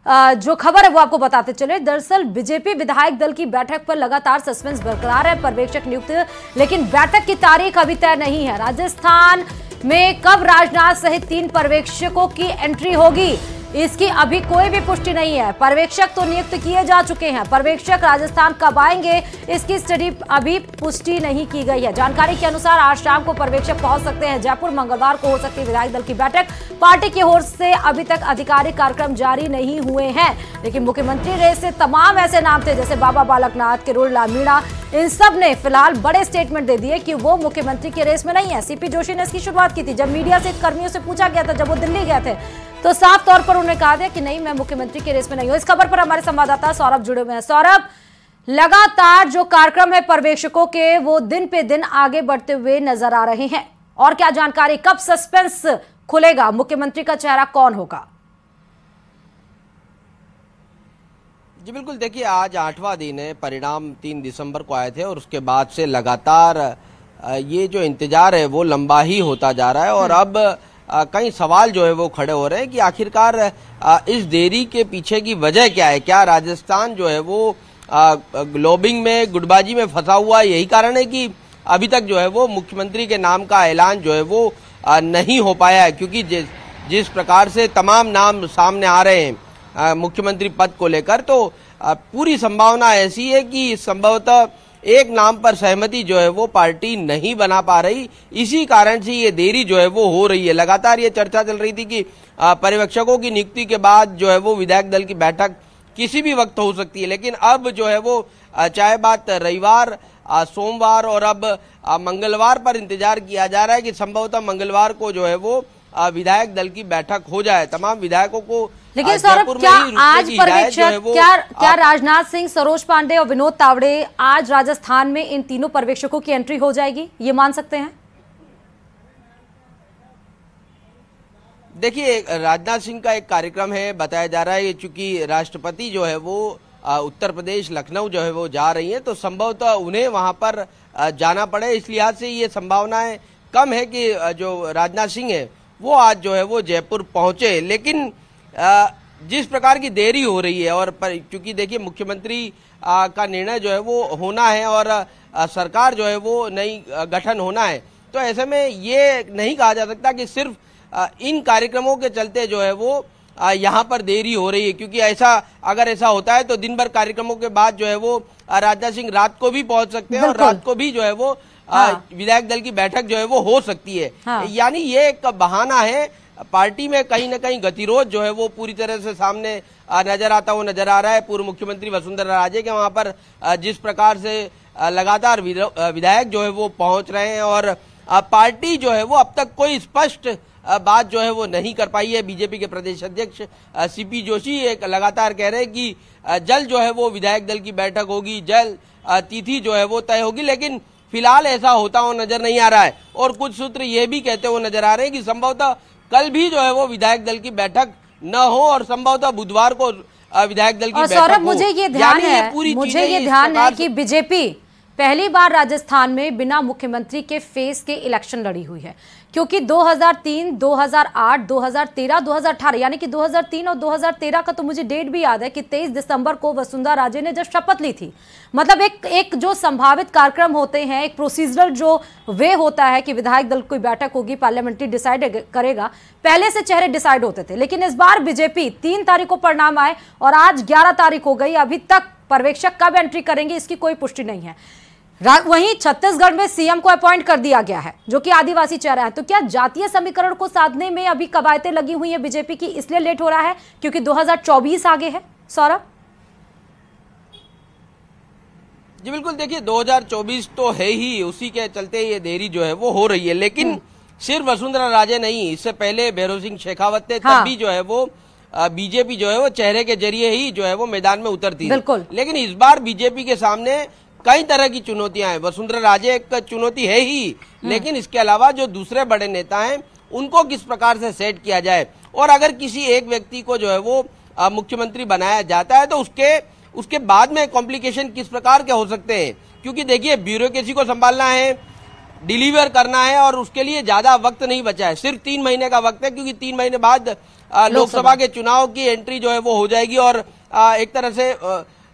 जो खबर है वो आपको बताते चले। दरअसल बीजेपी विधायक दल की बैठक पर लगातार सस्पेंस बरकरार है, पर्यवेक्षक नियुक्त, लेकिन बैठक की तारीख अभी तय नहीं है। राजस्थान में कब राजनाथ सहित 3 पर्यवेक्षकों की एंट्री होगी, इसकी अभी कोई भी पुष्टि नहीं है। पर्यवेक्षक तो नियुक्त किए जा चुके हैं, पर्यवेक्षक राजस्थान कब आएंगे इसकी स्टडी अभी पुष्टि नहीं की गई है। जानकारी के अनुसार आज शाम को पर्यवेक्षक पहुंच सकते हैं जयपुर, मंगलवार को हो सकती है विधायक दल की बैठक। पार्टी की ओर से अभी तक आधिकारिक कार्यक्रम जारी नहीं हुए हैं, लेकिन मुख्यमंत्री रेस से तमाम ऐसे नाम थे जैसे बाबा बालकनाथ, किरोड़ मीणा, इन सब ने फिलहाल बड़े स्टेटमेंट दे दिए कि वो मुख्यमंत्री के रेस में नहीं है। सीपी जोशी ने इसकी शुरुआत की थी जब मीडिया से कर्मियों से पूछा गया था, जब वो दिल्ली गए थे, तो साफ तौर पर उन्होंने कहा था कि नहीं, मैं मुख्यमंत्री के रेस में नहीं हूं। इस खबर पर हमारे संवाददाता सौरभ जुड़े हुए हैं। सौरभ, लगातार जो कार्यक्रम है पर्यवेक्षकों के वो दिन पे दिन आगे बढ़ते हुए नजर आ रहे हैं, और क्या जानकारी, कब सस्पेंस खुलेगा, मुख्यमंत्री का चेहरा कौन होगा? जी बिल्कुल, देखिए आज 8वां दिन है, परिणाम 3 दिसंबर को आए थे और उसके बाद से लगातार ये जो इंतजार है वो लंबा ही होता जा रहा है। और अब कई सवाल जो है वो खड़े हो रहे हैं कि आखिरकार इस देरी के पीछे की वजह क्या है। क्या राजस्थान जो है वो लॉबिंग में, गुटबाजी में फंसा हुआ है, यही कारण है कि अभी तक जो है वो मुख्यमंत्री के नाम का ऐलान जो है वो नहीं हो पाया है? क्योंकि जिस प्रकार से तमाम नाम सामने आ रहे हैं मुख्यमंत्री पद को लेकर, तो पूरी संभावना ऐसी है कि संभवतः एक नाम पर सहमति जो है वो पार्टी नहीं बना पा रही। इसी कारण से ये देरी जो है वो हो रही है। लगातार ये चर्चा चल रही थी कि पर्यवेक्षकों की नियुक्ति के बाद जो है वो विधायक दल की बैठक किसी भी वक्त हो सकती है, लेकिन अब जो है वो चाहे बात रविवार, सोमवार और अब मंगलवार पर इंतजार किया जा रहा है कि संभवतः मंगलवार को जो है वो विधायक दल की बैठक हो जाए। तमाम विधायकों को, लेकिन सौरभ, क्या आज पर्यवेक्षक, क्या राजनाथ सिंह, सरोज पांडे और विनोद तावड़े, आज राजस्थान में इन तीनों पर्यवेक्षकों की एंट्री हो जाएगी, ये मान सकते हैं? देखिए, राजनाथ सिंह का एक कार्यक्रम है, बताया जा रहा है, चूंकि राष्ट्रपति जो है वो उत्तर प्रदेश लखनऊ जो है वो जा रही है, तो संभवतः उन्हें वहां पर जाना पड़े। इस लिहाज से ये संभावनाएं कम है कि जो राजनाथ सिंह है वो आज जो है वो जयपुर पहुंचे। लेकिन जिस प्रकार की देरी हो रही है, और क्योंकि देखिए मुख्यमंत्री का निर्णय जो है वो होना है और सरकार जो है वो नई गठन होना है, तो ऐसे में ये नहीं कहा जा सकता कि सिर्फ इन कार्यक्रमों के चलते जो है वो यहाँ पर देरी हो रही है। क्योंकि अगर ऐसा होता है तो दिन भर कार्यक्रमों के बाद जो है वो राजनाथ सिंह रात को भी पहुंच सकते हैं और रात को भी जो है वो विधायक दल की बैठक जो है वो हो सकती है। यानी ये एक बहाना है। पार्टी में कहीं न कहीं गतिरोध जो है वो पूरी तरह से सामने नजर आता हुआ नजर आ रहा है। पूर्व मुख्यमंत्री वसुंधरा राजे के वहां पर जिस प्रकार से लगातार विधायक जो है वो पहुंच रहे हैं, और पार्टी जो है वो अब तक कोई स्पष्ट बात जो है वो नहीं कर पाई है। बीजेपी के प्रदेश अध्यक्ष सीपी जोशी एक लगातार कह रहे हैं कि जल्द जो है वो विधायक दल की बैठक होगी, जल्द तिथि जो है वो तय होगी, लेकिन फिलहाल ऐसा होता हुआ नजर नहीं आ रहा है। और कुछ सूत्र ये भी कहते हुए नजर आ रहे हैं कि संभवतः कल भी जो है वो विधायक दल की बैठक न हो और संभवतः बुधवार को विधायक दल की बैठक हो। मुझे ये ध्यान है कि बीजेपी पहली बार राजस्थान में बिना मुख्यमंत्री के फेस के इलेक्शन लड़ी हुई है, क्योंकि 2003, 2008, 2013, 2018 यानी कि 2003 और 2013 का तो मुझे डेट भी याद है कि 23 दिसंबर को वसुंधरा राजे ने जब शपथ ली थी। मतलब एक जो संभावित कार्यक्रम होते हैं, एक प्रोसीजरल जो वे होता है कि विधायक दल की बैठक होगी, पार्लियामेंट्री डिसाइड करेगा, पहले से चेहरे डिसाइड होते थे। लेकिन इस बार बीजेपी 3 तारीख को परिणाम आए और आज 11 तारीख हो गई, अभी तक पर्यवेक्षक कब एंट्री करेंगे इसकी कोई पुष्टि नहीं है। वहीं छत्तीसगढ़ में सीएम को अपॉइंट कर दिया गया है, जो कि आदिवासी चेहरा है। तो क्या जातीय समीकरण को साधने में अभी कवायतें लगी हुई है बीजेपी की, इसलिए लेट हो रहा है क्योंकि 2024 आगे है? सौरभ जी बिल्कुल, देखिए 2024 तो है ही, उसी के चलते ये देरी जो है वो हो रही है। लेकिन सिर्फ वसुंधरा राजे नहीं, इससे पहले भैरव सिंह शेखावत थे, तब भी जो है वो बीजेपी जो है वो चेहरे के जरिए ही जो है वो मैदान में उतरती है। लेकिन इस बार बीजेपी के सामने कई तरह की चुनौतियां हैं। वसुंधरा राजे एक चुनौती है ही, लेकिन इसके अलावा जो दूसरे बड़े नेता हैं उनको किस प्रकार से सेट किया जाए, और अगर किसी एक व्यक्ति को जो है वो मुख्यमंत्री बनाया जाता है तो उसके बाद में कॉम्प्लिकेशन किस प्रकार के हो सकते हैं। क्योंकि देखिए ब्यूरोक्रेसी को संभालना है, डिलीवर करना है, और उसके लिए ज्यादा वक्त नहीं बचा है, सिर्फ 3 महीने का वक्त है, क्योंकि 3 महीने बाद लोकसभा के चुनाव की एंट्री जो है वो हो जाएगी, और एक तरह से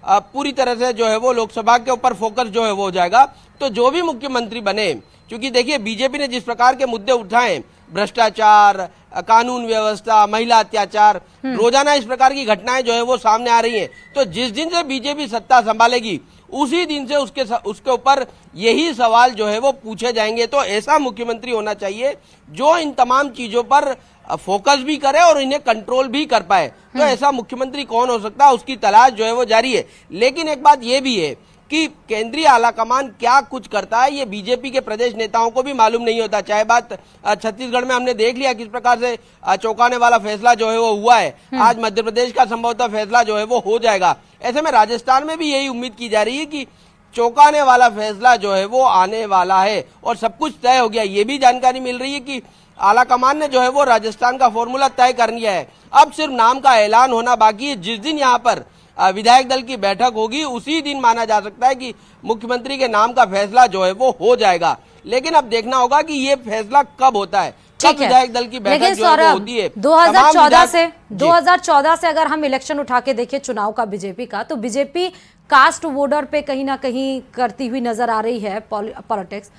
पूरी तरह से जो है वो लोकसभा के ऊपर फोकस जो है वो हो जाएगा। तो जो भी मुख्यमंत्री बने, क्योंकि देखिए बीजेपी ने जिस प्रकार के मुद्दे उठाए, भ्रष्टाचार, कानून व्यवस्था, महिला अत्याचार, रोजाना इस प्रकार की घटनाएं जो है वो सामने आ रही हैं। तो जिस दिन से बीजेपी सत्ता संभालेगी उसी दिन से उसके ऊपर यही सवाल जो है वो पूछे जाएंगे। तो ऐसा मुख्यमंत्री होना चाहिए जो इन तमाम चीजों पर फोकस भी करे और इन्हें कंट्रोल भी कर पाए। तो ऐसा मुख्यमंत्री कौन हो सकता है, उसकी तलाश जो है वो जारी है। लेकिन एक बात ये भी है कि केंद्रीय आलाकमान क्या कुछ करता है ये बीजेपी के प्रदेश नेताओं को भी मालूम नहीं होता। चाहे बात छत्तीसगढ़ में हमने देख लिया किस प्रकार से चौंकाने वाला फैसला जो है वो हुआ है, आज मध्य प्रदेश का संभवतः फैसला जो है वो हो जाएगा। ऐसे में राजस्थान में भी यही उम्मीद की जा रही है कि चौंकाने वाला फैसला जो है वो आने वाला है और सब कुछ तय हो गया। ये भी जानकारी मिल रही है कि आलाकमान ने जो है वो राजस्थान का फॉर्मूला तय कर लिया है, अब सिर्फ नाम का ऐलान होना बाकी है। जिस दिन यहाँ पर विधायक दल की बैठक होगी उसी दिन माना जा सकता है कि मुख्यमंत्री के नाम का फैसला जो है वो हो जाएगा। लेकिन अब देखना होगा कि ये फैसला कब होता है, कब विधायक दल की बैठक जो है वो होती है। 2014 से अगर हम इलेक्शन उठा के देखें चुनाव का बीजेपी का, तो बीजेपी कास्ट वोटर पे कहीं ना कहीं करती हुई नजर आ रही है पॉलिटिक्स।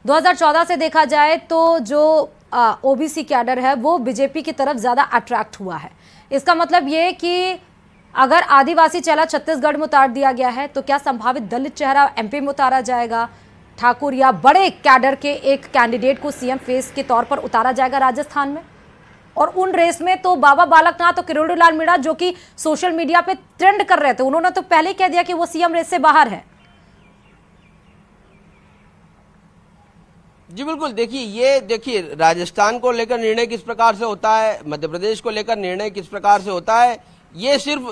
2014 से देखा जाए तो जो ओबीसी कैडर है वो बीजेपी की तरफ ज्यादा अट्रैक्ट हुआ है। इसका मतलब ये कि अगर आदिवासी चेहरा छत्तीसगढ़ में उतार दिया गया है तो क्या संभावित दलित चेहरा एमपी में उतारा जाएगा, ठाकुर या बड़े कैडर के एक कैंडिडेट को सीएम फेस के तौर पर उतारा जाएगा राजस्थान में? और उन रेस में तो बाबा बालकनाथ और किरोड़ीलाल मीणा जो कि सोशल मीडिया पे ट्रेंड कर रहे थे, उन्होंने तो पहले ही कह दिया कि वो सीएम रेस से बाहर है। जी बिल्कुल, देखिए राजस्थान को लेकर निर्णय किस प्रकार से होता है, मध्य प्रदेश को लेकर निर्णय किस प्रकार से होता है, ये सिर्फ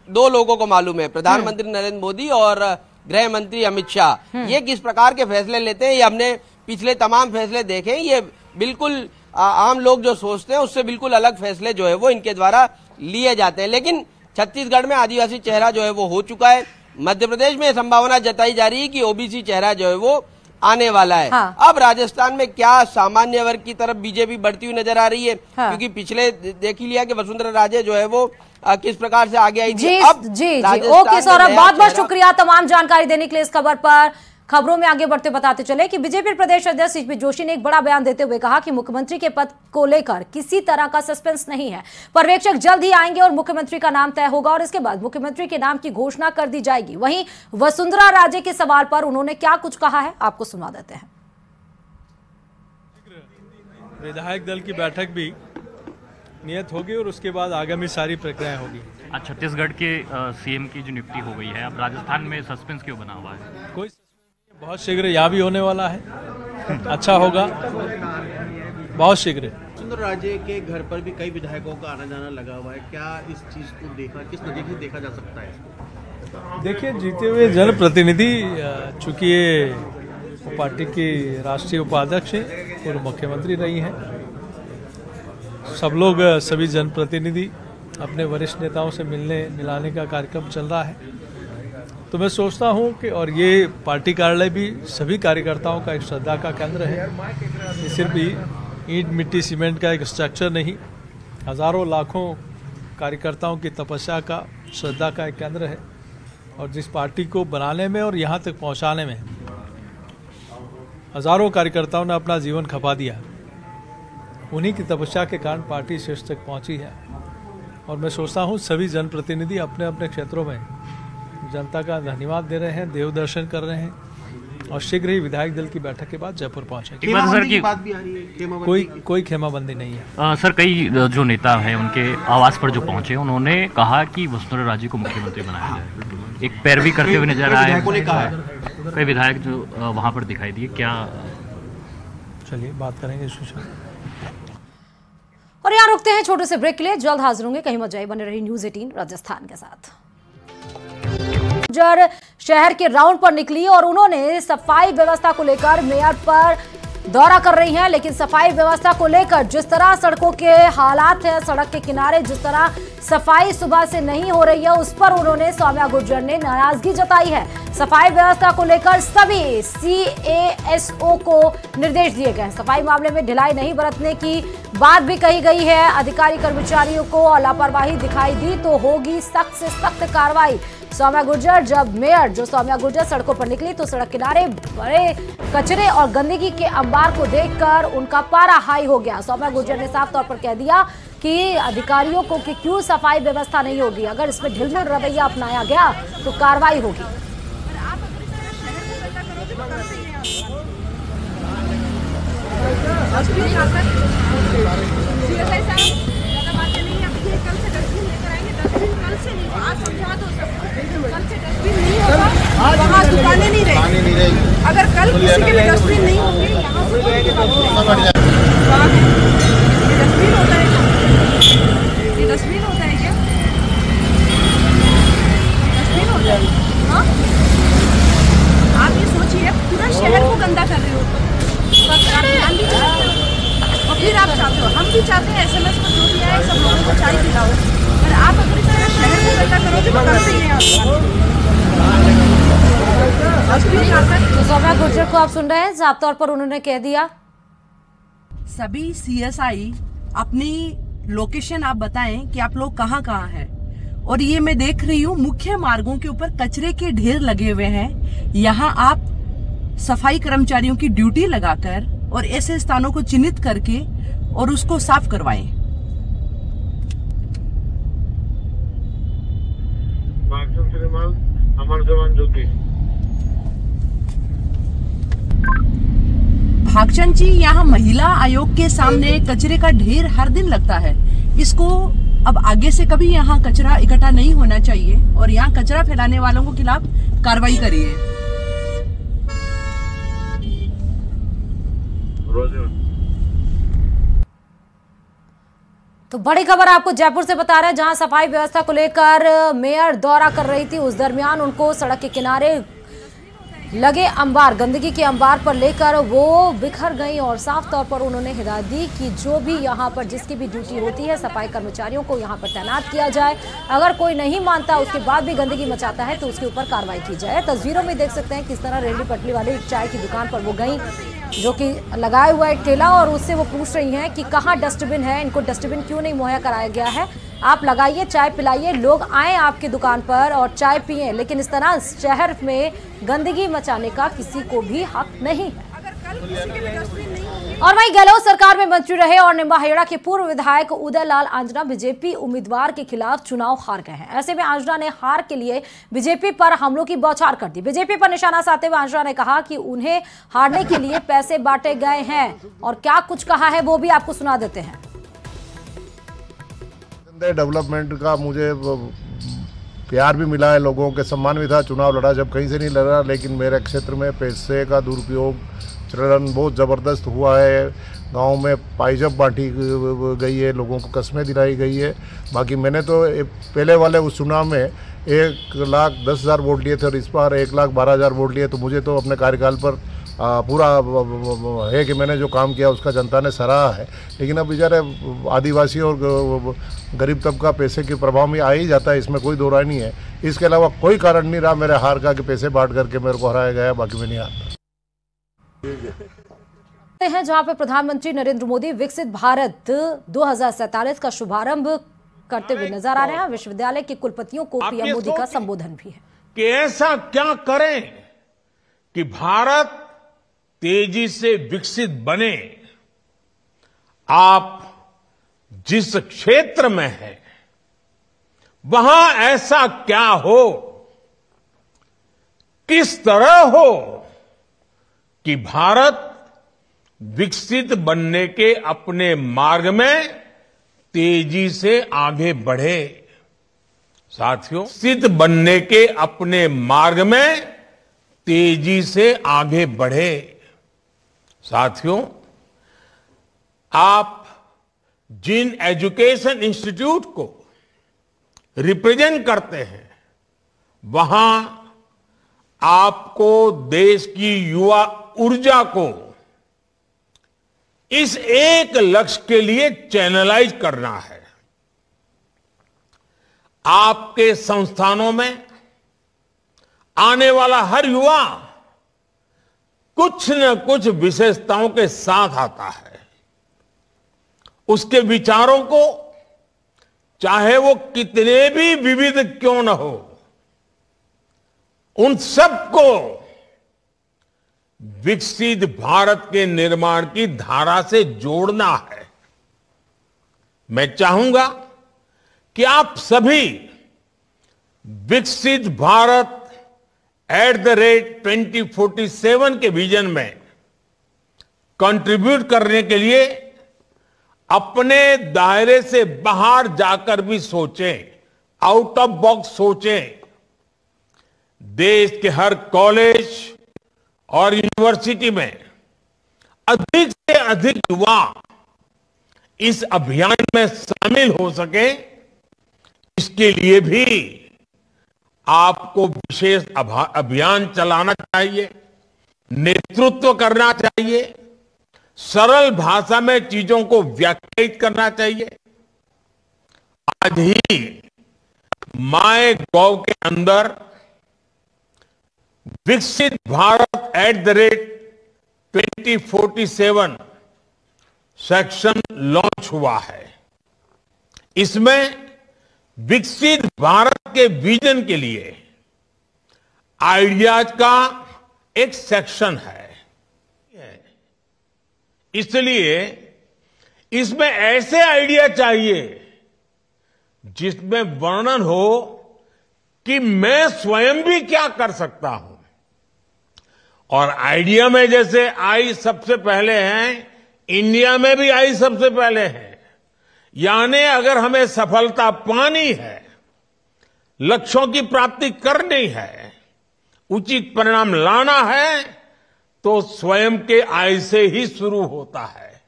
2 लोगों को मालूम है, प्रधानमंत्री नरेंद्र मोदी और गृह मंत्री अमित शाह। ये किस प्रकार के फैसले लेते हैं, ये हमने पिछले तमाम फैसले देखे। ये बिल्कुल आम लोग जो सोचते हैं उससे बिल्कुल अलग फैसले जो है वो इनके द्वारा लिए जाते हैं। लेकिन छत्तीसगढ़ में आदिवासी चेहरा जो है वो हो चुका है, मध्य प्रदेश में संभावना जताई जा रही है कि ओबीसी चेहरा जो है वो आने वाला है। अब राजस्थान में क्या सामान्य वर्ग की तरफ बीजेपी बढ़ती हुई नजर आ रही है, क्योंकि पिछले देख ही लिया कि वसुंधरा राजे जो है वो किस प्रकार से आगे आई थी। अब जी ओके सौरभ, बहुत बहुत शुक्रिया तमाम जानकारी देने के लिए। इस खबर पर खबरों में आगे बढ़ते बताते चले कि बीजेपी प्रदेश अध्यक्ष सीपी जोशी ने एक बड़ा बयान देते हुए कहा कि मुख्यमंत्री के पद को लेकर किसी तरह का सस्पेंस नहीं है, पर्यवेक्षक जल्द ही आएंगे और मुख्यमंत्री का नाम तय होगा और इसके बाद मुख्यमंत्री के नाम की घोषणा कर दी जाएगी। वहीं वसुंधरा राजे के सवाल पर उन्होंने क्या कुछ कहा है आपको सुना देते हैं। विधायक दल की बैठक भी नियत होगी और उसके बाद आगामी सारी प्रक्रियाएं होगी। आज छत्तीसगढ़ के सीएम की जो नियुक्ति हो गई है, अब राजस्थान में सस्पेंस क्यों बना हुआ है? कोई बहुत शीघ्र यहाँ भी होने वाला है, अच्छा होगा बहुत शीघ्र। वसुंधरा राजे के घर पर भी कई विधायकों का आना जाना लगा हुआ है, क्या इस चीज को किस नजरिए से देखा जा सकता है? देखिए, जीते हुए जनप्रतिनिधि, चूंकि ये पार्टी की राष्ट्रीय उपाध्यक्ष है, पूर्व मुख्यमंत्री रही हैं, सब लोग सभी जनप्रतिनिधि अपने वरिष्ठ नेताओं से मिलाने का कार्यक्रम चल रहा है। तो मैं सोचता हूं कि और ये पार्टी कार्यालय भी सभी कार्यकर्ताओं का एक श्रद्धा का केंद्र है। ये सिर्फ ईंट मिट्टी सीमेंट का एक स्ट्रक्चर नहीं, हजारों लाखों कार्यकर्ताओं की तपस्या का, श्रद्धा का एक केंद्र है। और जिस पार्टी को बनाने में और यहाँ तक पहुँचाने में हजारों कार्यकर्ताओं ने अपना जीवन खपा दिया, उन्हीं की तपस्या के कारण पार्टी शीर्ष तक पहुँची है। और मैं सोचता हूँ सभी जनप्रतिनिधि अपने अपने क्षेत्रों में जनता का धन्यवाद दे रहे हैं, देव दर्शन कर रहे हैं और शीघ्र ही विधायक दल की बैठक के बाद जयपुर पहुंचेंगे। सर की बात भी आ रही है, कोई खेमाबंदी नहीं है। सर कई जो नेता हैं उनके आवास पर जो पहुंचे उन्होंने कहा कि वसुंधरा राजे को मुख्यमंत्री बनाया जाए, एक पैरवी करते हुए नजर आए। विधायकों ने कहा है, कई विधायक जो वहां पर दिखाई दिए, क्या चलिए बात करेंगे इस विषय। और यहाँ रुकते हैं छोटे से ब्रेक के लिए, जल्द हाजिर होंगे। कहीं मत जाइए, बने रही न्यूज़ 18 राजस्थान के साथ। शहर के राउंड पर निकली और उन्होंने सफाई व्यवस्था को लेकर मेयर पर दौरा कर रही हैं, लेकिन सफाई व्यवस्था को लेकर जिस तरह सड़कों के हालात हैं, सड़क के किनारे जिस तरह सफाई सुबह से नहीं हो रही है, उस पर उन्होंने सौम्या गुर्जर ने नाराजगी जताई है। सफाई व्यवस्था को लेकर सभी CASO को निर्देश दिए गए हैं। सफाई मामले में ढिलाई नहीं बरतने की बात भी कही गई है। अधिकारी कर्मचारियों को लापरवाही दिखाई दी तो होगी सख्त से सख्त कार्रवाई। सौम्या गुर्जर जब मेयर सौम्या गुर्जर सड़कों पर निकली तो सड़क किनारे बड़े कचरे और गंदगी के अंबार को देखकर उनका पारा हाई हो गया। सौम्या गुर्जर ने साफ तौर पर कह दिया कि अधिकारियों को कि क्यों सफाई व्यवस्था नहीं होगी, अगर इसमें ढिलमिल रवैया अपनाया गया तो कार्रवाई होगी। वहाँ दुकानें नहीं रहेगी। अगर कल किसी के डस्टबिन नहीं होंगे, डस्टबिन होता है क्या? ये डस्टबिन होता है क्या? डस्टबिन होता है? हाँ, आप ये सोचिए, पूरा शहर को गंदा कर रहे हो, आप ध्यान भी चाहते हो और फिर आप चाहते हो, हम भी चाहते हैं SMS पर जो भी आए सब लोगों को चाय पिलाओ, पर आप अगर शहर को गंदा करोगे तो कल से ही है। तो सौम्या गुर्जर को आप सुन रहे हैं, साफ तौर पर उन्होंने कह दिया सभी CSI अपनी लोकेशन आप बताएं कि आप लोग कहाँ कहाँ हैं। और ये मैं देख रही हूँ मुख्य मार्गों के ऊपर कचरे के ढेर लगे हुए हैं। यहाँ आप सफाई कर्मचारियों की ड्यूटी लगाकर और ऐसे स्थानों को चिन्हित करके और उसको साफ करवाएं। अमर जवान ज्योति। भागचंद जी, यहाँ महिला आयोग के सामने कचरे का ढेर हर दिन लगता है। इसको अब आगे से कभी यहाँ कचरा इकट्ठा नहीं होना चाहिए और यहाँ कचरा फैलाने वालों के खिलाफ कार्रवाई करिए। तो बड़ी खबर आपको जयपुर से बता रहे हैं, जहां सफाई व्यवस्था को लेकर मेयर दौरा कर रही थी, उस दरमियान उनको सड़क के किनारे लगे अंबार, गंदगी के अंबार पर लेकर वो बिखर गई और साफ तौर पर उन्होंने हिदायत दी कि जो भी यहाँ पर जिसकी भी ड्यूटी होती है सफाई कर्मचारियों को यहाँ पर तैनात किया जाए। अगर कोई नहीं मानता, उसके बाद भी गंदगी मचाता है तो उसके ऊपर कार्रवाई की जाए। तस्वीरों में देख सकते हैं किस तरह रेहड़ी पटरी वाली चाय की दुकान पर वो गई, जो कि लगाया हुआ एक ठेला, और उससे वो पूछ रही हैं कि कहाँ डस्टबिन है, इनको डस्टबिन क्यों नहीं मुहैया कराया गया है, आप लगाइए, चाय पिलाइए, लोग आएँ आपकी दुकान पर और चाय पिएं। लेकिन इस तरह शहर में गंदगी मचाने का किसी को भी हक नहीं है। और वहीं गहलोत सरकार में मंत्री रहे और निम्बाहेड़ा के पूर्व विधायक उदयलाल आंजना बीजेपी उम्मीदवार के खिलाफ चुनाव हार गए हैं। ऐसे में आंजना ने हार के लिए बीजेपी पर हमलों की बौछार कर दी। बीजेपी पर निशाना साधते हुए आंजना ने कहा कि उन्हें हारने के लिए पैसे बांटे गए हैं, और क्या कुछ कहा है वो भी आपको सुना देते हैं। डेवलपमेंट का मुझे प्यार भी मिला है, लोगों के सम्मान भी था। चुनाव लड़ा जब कहीं से नहीं लड़ा, लेकिन मेरे क्षेत्र में पैसे का दुरुपयोग चलन बहुत ज़बरदस्त हुआ है। गांव में पाइजब बांटी गई है, लोगों को कस्में दिलाई गई है। बाकी मैंने तो पहले वाले उस चुनाव में 1,10,000 वोट लिए थे और इस बार 1,12,000 वोट लिए, तो मुझे तो अपने कार्यकाल पर पूरा है कि मैंने जो काम किया उसका जनता ने सराहा है। लेकिन अब बेचारे आदिवासी और गरीब तबका पैसे के प्रभाव में आ ही जाता है, इसमें कोई दो राय नहीं है। इसके अलावा कोई कारण नहीं रहा मेरे हार का कि पैसे बांट करके मेरे को हराया गया, बाकी में नहीं आता हैं जहां पे प्रधानमंत्री नरेंद्र मोदी विकसित भारत 2047 का शुभारंभ करते हुए नजर आ रहे हैं। विश्वविद्यालय के कुलपतियों को पीएम मोदी का संबोधन भी है कि ऐसा क्या करें कि भारत तेजी से विकसित बने। आप जिस क्षेत्र में हैं वहां ऐसा क्या हो, किस तरह हो कि भारत विकसित बनने के अपने मार्ग में तेजी से आगे बढ़े। साथियों, विकसित बनने के अपने मार्ग में तेजी से आगे बढ़े। साथियों, आप जिन एजुकेशन इंस्टीट्यूट को रिप्रेजेंट करते हैं वहां आपको देश की युवा ऊर्जा को इस एक लक्ष्य के लिए चैनलाइज करना है। आपके संस्थानों में आने वाला हर युवा कुछ न कुछ विशेषताओं के साथ आता है। उसके विचारों को चाहे वो कितने भी विविध क्यों न हो, उन सबको विकसित भारत के निर्माण की धारा से जोड़ना है। मैं चाहूंगा कि आप सभी विकसित भारत @2047 के विजन में कंट्रीब्यूट करने के लिए अपने दायरे से बाहर जाकर भी सोचें, आउट ऑफ बॉक्स सोचें। देश के हर कॉलेज और यूनिवर्सिटी में अधिक से अधिक युवा इस अभियान में शामिल हो सके, इसके लिए भी आपको विशेष अभियान चलाना चाहिए, नेतृत्व करना चाहिए, सरल भाषा में चीजों को व्याख्यायित करना चाहिए। आज ही MyGov के अंदर विकसित भारत @2047 सेक्शन लॉन्च हुआ है। इसमें विकसित भारत के विजन के लिए आइडियाज का एक सेक्शन है। इसलिए इसमें ऐसे आइडिया चाहिए जिसमें वर्णन हो कि मैं स्वयं भी क्या कर सकता हूं। और आइडिया में जैसे आई सबसे पहले हैं, इंडिया में भी आई सबसे पहले है। यानी अगर हमें सफलता पानी है, लक्ष्यों की प्राप्ति करनी है, उचित परिणाम लाना है, तो स्वयं के आय से ही शुरू होता है।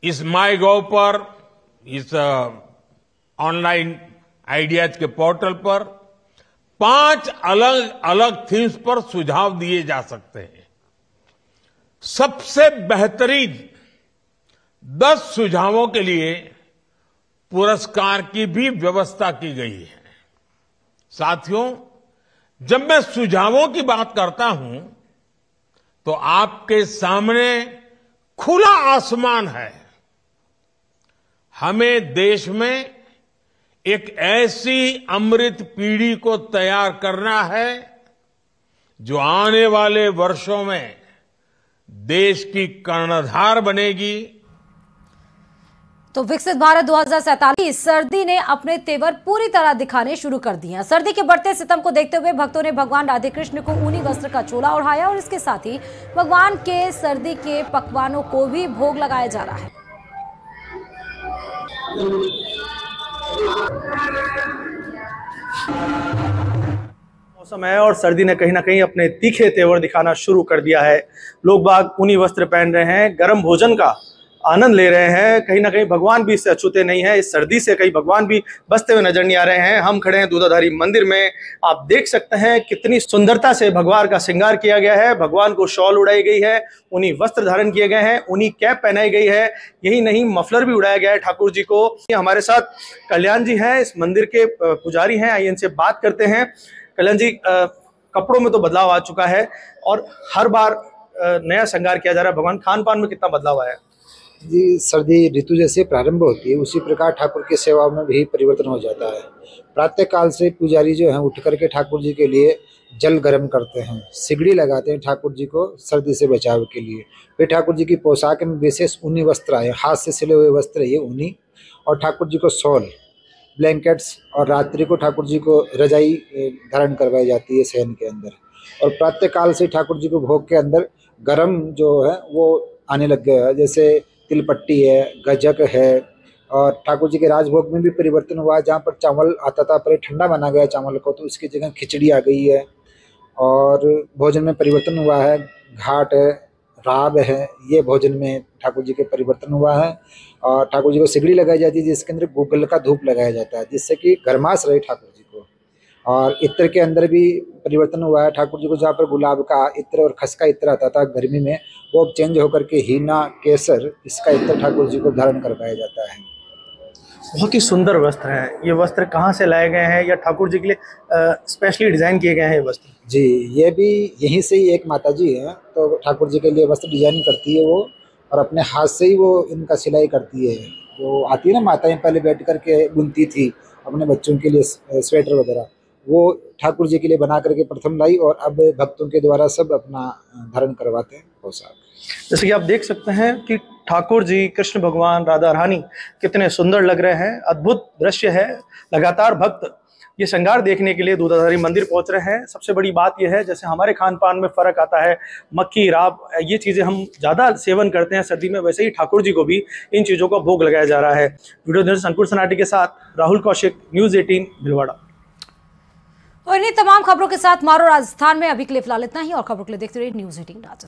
इस MyGov पर, इस ऑनलाइन आइडियाज के पोर्टल पर 5 अलग अलग थीम्स पर सुझाव दिए जा सकते हैं। सबसे बेहतरीन 10 सुझावों के लिए पुरस्कार की भी व्यवस्था की गई है। साथियों, जब मैं सुझावों की बात करता हूं तो आपके सामने खुला आसमान है। हमें देश में एक ऐसी अमृत पीढ़ी को तैयार करना है जो आने वाले वर्षों में देश की कर्णधार बनेगी। तो विकसित भारत 2047, सर्दी ने अपने तेवर पूरी तरह दिखाने शुरू कर दिए हैं। सर्दी के बढ़ते सितम को देखते हुए भक्तों ने भगवान राधे कृष्ण को ऊनी वस्त्र का चोला ओढ़ाया और इसके साथ ही भगवान के सर्दी के पकवानों को भी भोग लगाया जा रहा है। मौसम है और सर्दी ने कहीं ना कहीं अपने तीखे तेवर दिखाना शुरू कर दिया है। लोग बाग ऊनी वस्त्र पहन रहे हैं, गर्म भोजन का आनंद ले रहे हैं। कहीं ना कहीं भगवान भी इससे अछूते नहीं है। इस सर्दी से कहीं भगवान भी बचते हुए नजर नहीं आ रहे हैं। हम खड़े हैं दूधाधारी मंदिर में। आप देख सकते हैं कितनी सुंदरता से भगवान का श्रृंगार किया गया है। भगवान को शॉल उड़ाई गई है, उन्हीं वस्त्र धारण किए गए हैं, उन्हीं कैप पहनाई गई है। यही नहीं, मफलर भी उड़ाया गया है ठाकुर जी को। हमारे साथ कल्याण जी हैं, इस मंदिर के पुजारी हैं। आइए इनसे बात करते हैं। कल्याण जी, कपड़ों में तो बदलाव आ चुका है और हर बार नया श्रृंगार किया जा रहा है। भगवान, खान पान में कितना बदलाव आया है? जी, सर्दी ऋतु जैसे प्रारंभ होती है उसी प्रकार ठाकुर की सेवा में भी परिवर्तन हो जाता है। प्रातः काल से पुजारी जो हैं उठ करके ठाकुर जी के लिए जल गर्म करते हैं, सिगड़ी लगाते हैं ठाकुर जी को सर्दी से बचाव के लिए। फिर ठाकुर जी की पोशाक में विशेष ऊनी वस्त्र आए, हाथ से सिले हुए वस्त्र ये ऊनी, और ठाकुर जी को शॉल, ब्लैंकेट्स, और रात्रि को ठाकुर जी को रजाई धारण करवाई जाती है शयन के अंदर। और प्रातः काल से ठाकुर जी को भोग के अंदर गर्म जो है वो आने लग गया है, जैसे तिलपट्टी है, गजक है। और ठाकुर जी के राजभोग में भी परिवर्तन हुआ है। जहाँ पर चावल आता था पर ठंडा बना गया चावल को, तो उसकी जगह खिचड़ी आ गई है। और भोजन में परिवर्तन हुआ है, घाट है, राब है, ये भोजन में ठाकुर जी के परिवर्तन हुआ है। और ठाकुर जी को सिगड़ी लगाई जाती है जिसके अंदर गूगल का धूप लगाया जाता है, जिससे कि गर्माश रहे ठाकुर जी को। और इत्र के अंदर भी परिवर्तन हुआ है। ठाकुर जी को जहाँ पर गुलाब का इत्र और खस का इत्र आता था गर्मी में, वो अब चेंज होकर के हीना, केसर, इसका इत्र ठाकुर जी को धारण करवाया जाता है। बहुत ही सुंदर वस्त्र हैं। ये वस्त्र कहाँ से लाए गए हैं या ठाकुर जी के लिए स्पेशली डिजाइन किए गए हैं ये वस्त्र? जी, ये भी यहीं से ही एक माताजी है, तो ठाकुर जी के लिए वस्त्र डिजाइन करती है वो, और अपने हाथ से ही वो इनका सिलाई करती है। वो आती है ना माताएं, पहले बैठ करके बुनती थी अपने बच्चों के लिए स्वेटर वगैरह, वो ठाकुर जी के लिए बना करके प्रथम लाई, और अब भक्तों के द्वारा सब अपना धारण करवाते हैं पोशाक। जैसे कि आप देख सकते हैं कि ठाकुर जी, कृष्ण भगवान, राधा रानी कितने सुंदर लग रहे हैं। अद्भुत दृश्य है। लगातार भक्त ये श्रृंगार देखने के लिए दूधाधारी मंदिर पहुंच रहे हैं। सबसे बड़ी बात यह है, जैसे हमारे खान पान में फर्क आता है, मक्खी, राब, ये चीज़ें हम ज़्यादा सेवन करते हैं सर्दी में, वैसे ही ठाकुर जी को भी इन चीज़ों का भोग लगाया जा रहा है। वीडियो जर्नलिस्ट अंकुर सनाटी के साथ राहुल कौशिक, न्यूज़ 18 भिलवाड़ा। और इन्हीं तमाम खबरों के साथ मारो राजस्थान में अभी के लिए फिलहाल इतना ही, और खबरों के लिए देखते रहिए न्यूज़ 18 राजस्थान।